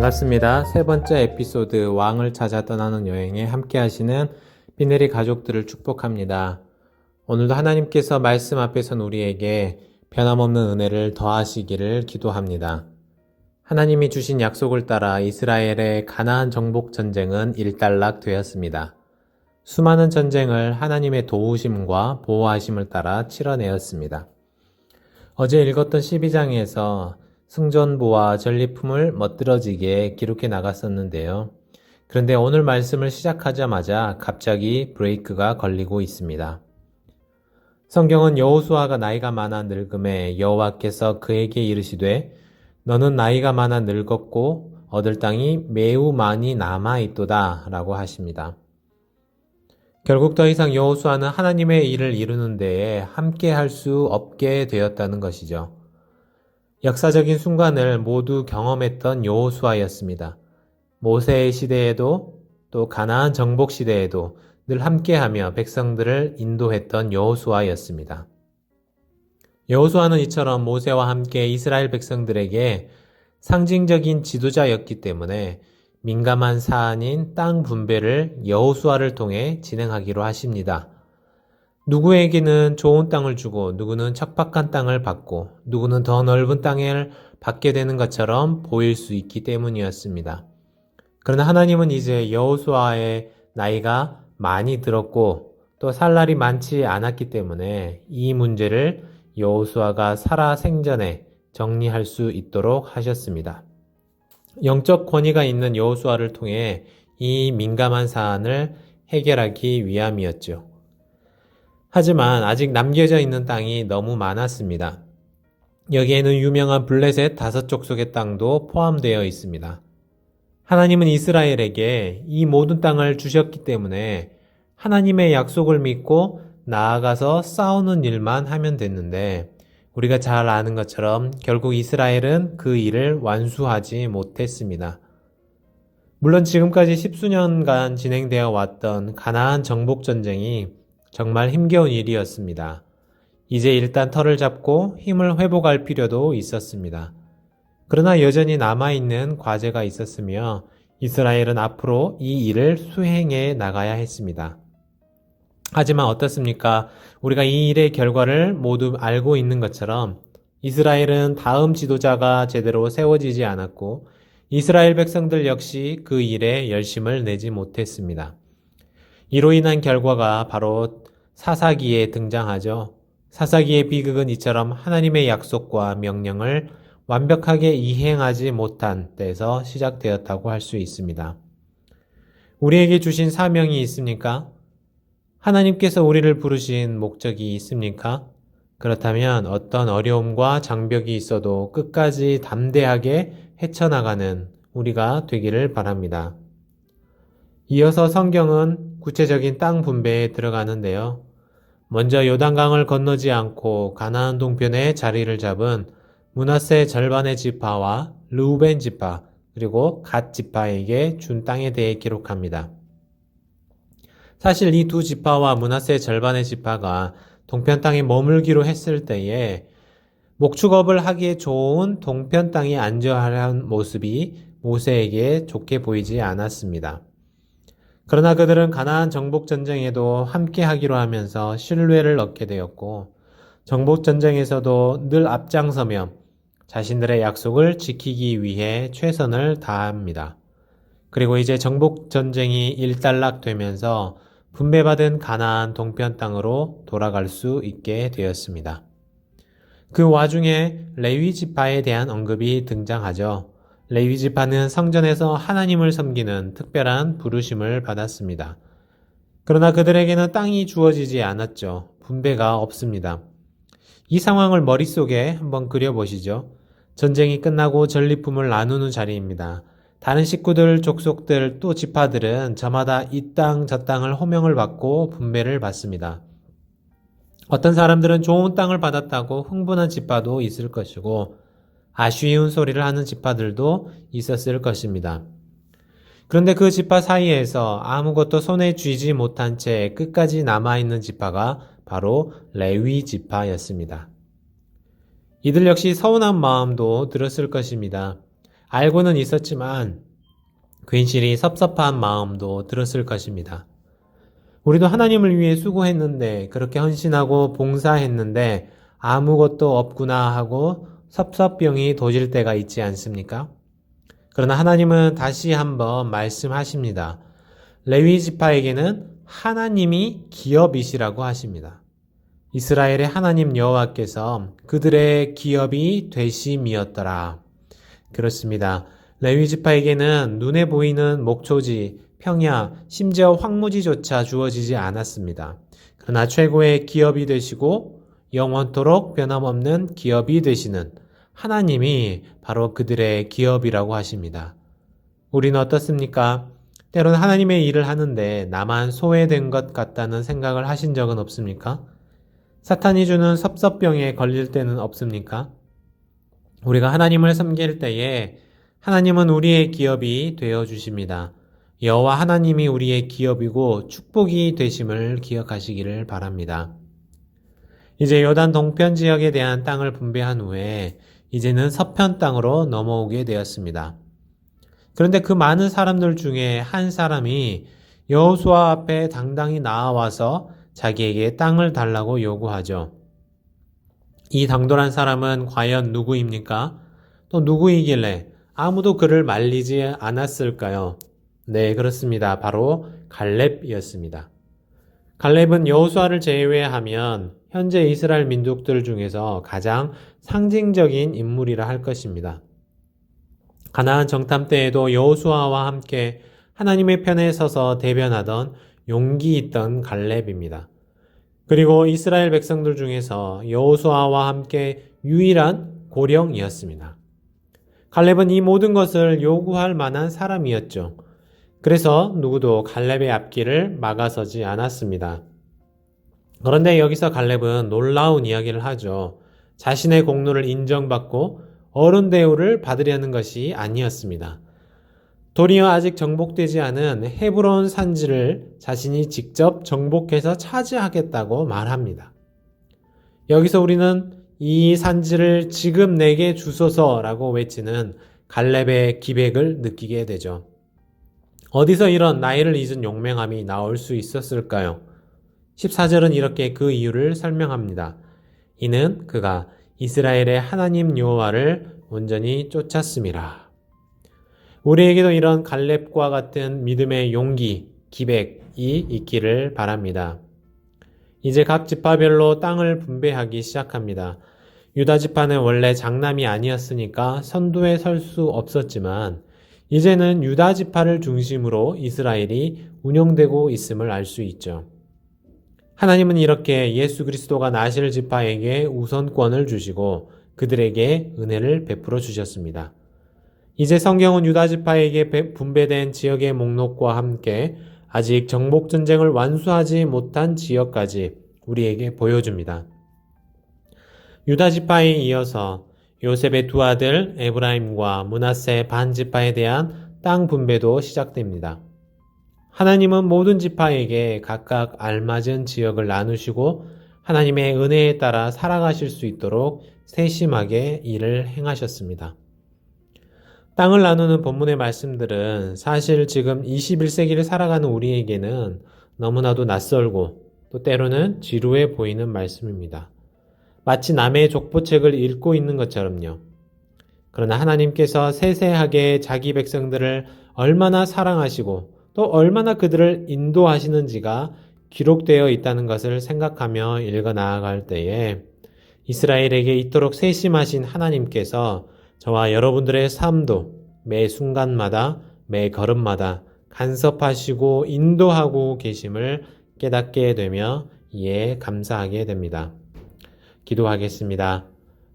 반갑습니다. 세 번째 에피소드 왕을 찾아 떠나는 여행에 함께 하시는 비네리 가족들을 축복합니다. 오늘도 하나님께서 말씀 앞에 선 우리에게 변함없는 은혜를 더하시기를 기도합니다. 하나님이 주신 약속을 따라 이스라엘의 가나안 정복 전쟁은 일단락되었습니다. 수많은 전쟁을 하나님의 도우심과 보호하심을 따라 치러내었습니다. 어제 읽었던 12장에서 승전보와 전리품을 멋들어지게 기록해 나갔었는데요. 그런데 오늘 말씀을 시작하자마자 갑자기 브레이크가 걸리고 있습니다. 성경은 여호수아가 나이가 많아 늙음에 여호와께서 그에게 이르시되 너는 나이가 많아 늙었고 얻을 땅이 매우 많이 남아있도다 라고 하십니다. 결국 더 이상 여호수아는 하나님의 일을 이루는 데에 함께 할 수 없게 되었다는 것이죠. 역사적인 순간을 모두 경험했던 여호수아였습니다. 모세의 시대에도 또 가나안 정복 시대에도 늘 함께하며 백성들을 인도했던 여호수아였습니다. 여호수아는 이처럼 모세와 함께 이스라엘 백성들에게 상징적인 지도자였기 때문에 민감한 사안인 땅 분배를 여호수아를 통해 진행하기로 하십니다. 누구에게는 좋은 땅을 주고 누구는 척박한 땅을 받고 누구는 더 넓은 땅을 받게 되는 것처럼 보일 수 있기 때문이었습니다. 그러나 하나님은 이제 여호수아의 나이가 많이 들었고 또 살 날이 많지 않았기 때문에 이 문제를 여호수아가 살아 생전에 정리할 수 있도록 하셨습니다. 영적 권위가 있는 여호수아를 통해 이 민감한 사안을 해결하기 위함이었죠. 하지만 아직 남겨져 있는 땅이 너무 많았습니다. 여기에는 유명한 블레셋 5족속의 땅도 포함되어 있습니다. 하나님은 이스라엘에게 이 모든 땅을 주셨기 때문에 하나님의 약속을 믿고 나아가서 싸우는 일만 하면 됐는데 우리가 잘 아는 것처럼 결국 이스라엘은 그 일을 완수하지 못했습니다. 물론 지금까지 10수년간 진행되어 왔던 가나안 정복 전쟁이 정말 힘겨운 일이었습니다. 이제 일단 털을 잡고 힘을 회복할 필요도 있었습니다. 그러나 여전히 남아있는 과제가 있었으며 이스라엘은 앞으로 이 일을 수행해 나가야 했습니다. 하지만 어떻습니까? 우리가 이 일의 결과를 모두 알고 있는 것처럼 이스라엘은 다음 지도자가 제대로 세워지지 않았고 이스라엘 백성들 역시 그 일에 열심을 내지 못했습니다. 이로 인한 결과가 바로 사사기에 등장하죠. 사사기의 비극은 이처럼 하나님의 약속과 명령을 완벽하게 이행하지 못한 때에서 시작되었다고 할 수 있습니다. 우리에게 주신 사명이 있습니까? 하나님께서 우리를 부르신 목적이 있습니까? 그렇다면 어떤 어려움과 장벽이 있어도 끝까지 담대하게 헤쳐나가는 우리가 되기를 바랍니다. 이어서 성경은 구체적인 땅 분배에 들어가는데요. 먼저 요단강을 건너지 않고 가나안 동편에 자리를 잡은 므낫세 절반의 지파와 르우벤 지파 그리고 갓 지파에게 준 땅에 대해 기록합니다. 사실 이 두 지파와 므낫세 절반의 지파가 동편 땅에 머물기로 했을 때에 목축업을 하기에 좋은 동편 땅에 안주하려는 모습이 모세에게 좋게 보이지 않았습니다. 그러나 그들은 가나안 정복 전쟁에도 함께 하기로 하면서 신뢰를 얻게 되었고 정복 전쟁에서도 늘 앞장서며 자신들의 약속을 지키기 위해 최선을 다합니다. 그리고 이제 정복 전쟁이 일단락되면서 분배받은 가나안 동편 땅으로 돌아갈 수 있게 되었습니다. 그 와중에 레위 지파에 대한 언급이 등장하죠. 레위 지파는 성전에서 하나님을 섬기는 특별한 부르심을 받았습니다. 그러나 그들에게는 땅이 주어지지 않았죠. 분배가 없습니다. 이 상황을 머릿속에 한번 그려보시죠. 전쟁이 끝나고 전리품을 나누는 자리입니다. 다른 식구들, 족속들, 또 지파들은 저마다 이 땅, 저 땅을 호명을 받고 분배를 받습니다. 어떤 사람들은 좋은 땅을 받았다고 흥분한 지파도 있을 것이고 아쉬운 소리를 하는 지파들도 있었을 것입니다. 그런데 그 지파 사이에서 아무것도 손에 쥐지 못한 채 끝까지 남아있는 지파가 바로 레위 지파였습니다. 이들 역시 서운한 마음도 들었을 것입니다. 알고는 있었지만 괜시리 섭섭한 마음도 들었을 것입니다. 우리도 하나님을 위해 수고했는데, 그렇게 헌신하고 봉사했는데 아무것도 없구나 하고 섭섭병이 도질 때가 있지 않습니까? 그러나 하나님은 다시 한번 말씀하십니다. 레위 지파에게는 하나님이 기업이시라고 하십니다. 이스라엘의 하나님 여호와께서 그들의 기업이 되심이었더라. 그렇습니다. 레위 지파에게는 눈에 보이는 목초지, 평야, 심지어 황무지조차 주어지지 않았습니다. 그러나 최고의 기업이 되시고 영원토록 변함없는 기업이 되시는 하나님이 바로 그들의 기업이라고 하십니다. 우리는 어떻습니까? 때로는 하나님의 일을 하는데 나만 소외된 것 같다는 생각을 하신 적은 없습니까? 사탄이 주는 섭섭병에 걸릴 때는 없습니까? 우리가 하나님을 섬길 때에 하나님은 우리의 기업이 되어 주십니다. 여호와 하나님이 우리의 기업이고 축복이 되심을 기억하시기를 바랍니다. 이제 요단 동편 지역에 대한 땅을 분배한 후에 이제는 서편 땅으로 넘어오게 되었습니다. 그런데 그 많은 사람들 중에 한 사람이 여호수아 앞에 당당히 나와서 자기에게 땅을 달라고 요구하죠. 이 당돌한 사람은 과연 누구입니까? 또 누구이길래 아무도 그를 말리지 않았을까요? 네, 그렇습니다. 바로 갈렙이었습니다. 갈렙은 여호수아를 제외하면 현재 이스라엘 민족들 중에서 가장 상징적인 인물이라 할 것입니다. 가나안 정탐 때에도 여호수아와 함께 하나님의 편에 서서 대변하던 용기 있던 갈렙입니다. 그리고 이스라엘 백성들 중에서 여호수아와 함께 유일한 고령이었습니다. 갈렙은 이 모든 것을 요구할 만한 사람이었죠. 그래서 누구도 갈렙의 앞길을 막아서지 않았습니다. 그런데 여기서 갈렙은 놀라운 이야기를 하죠. 자신의 공로를 인정받고 어른 대우를 받으려는 것이 아니었습니다. 도리어 아직 정복되지 않은 헤브론 산지를 자신이 직접 정복해서 차지하겠다고 말합니다. 여기서 우리는 이 산지를 지금 내게 주소서라고 외치는 갈렙의 기백을 느끼게 되죠. 어디서 이런 나이를 잊은 용맹함이 나올 수 있었을까요? 14절은 이렇게 그 이유를 설명합니다. 이는 그가 이스라엘의 하나님 여호와를 온전히 쫓았음이라. 우리에게도 이런 갈렙과 같은 믿음의 용기, 기백이 있기를 바랍니다. 이제 각 지파별로 땅을 분배하기 시작합니다. 유다 지파는 원래 장남이 아니었으니까 선두에 설 수 없었지만 이제는 유다 지파를 중심으로 이스라엘이 운영되고 있음을 알 수 있죠. 하나님은 이렇게 예수 그리스도가 나실 지파에게 우선권을 주시고 그들에게 은혜를 베풀어 주셨습니다. 이제 성경은 유다 지파에게 분배된 지역의 목록과 함께 아직 정복 전쟁을 완수하지 못한 지역까지 우리에게 보여줍니다. 유다 지파에 이어서 요셉의 두 아들 에브라임과 므낫세 반 지파에 대한 땅 분배도 시작됩니다. 하나님은 모든 지파에게 각각 알맞은 지역을 나누시고 하나님의 은혜에 따라 살아가실 수 있도록 세심하게 일을 행하셨습니다. 땅을 나누는 본문의 말씀들은 사실 지금 21세기를 살아가는 우리에게는 너무나도 낯설고 또 때로는 지루해 보이는 말씀입니다. 마치 남의 족보책을 읽고 있는 것처럼요. 그러나 하나님께서 세세하게 자기 백성들을 얼마나 사랑하시고 또 얼마나 그들을 인도하시는지가 기록되어 있다는 것을 생각하며 읽어 나아갈 때에 이스라엘에게 이토록 세심하신 하나님께서 저와 여러분들의 삶도 매 순간마다 매 걸음마다 간섭하시고 인도하고 계심을 깨닫게 되며 이에 감사하게 됩니다. 기도하겠습니다.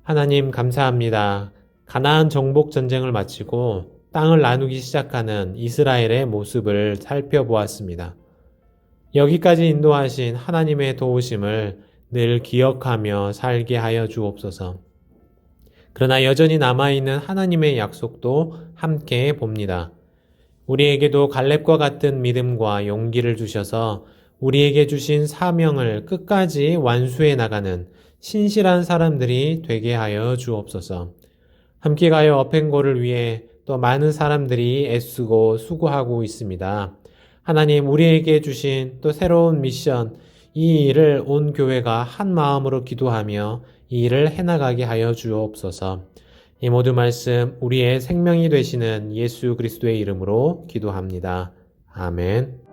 하나님 감사합니다. 가나안 정복 전쟁을 마치고 땅을 나누기 시작하는 이스라엘의 모습을 살펴보았습니다. 여기까지 인도하신 하나님의 도우심을 늘 기억하며 살게 하여 주옵소서. 그러나 여전히 남아있는 하나님의 약속도 함께 봅니다. 우리에게도 갈렙과 같은 믿음과 용기를 주셔서 우리에게 주신 사명을 끝까지 완수해 나가는 신실한 사람들이 되게 하여 주옵소서. 함께 가여 어펜고를 위해 또 많은 사람들이 애쓰고 수고하고 있습니다. 하나님 우리에게 주신 또 새로운 미션, 이 일을 온 교회가 한 마음으로 기도하며 이 일을 해나가게 하여 주옵소서. 이 모든 말씀 우리의 생명이 되시는 예수 그리스도의 이름으로 기도합니다. 아멘.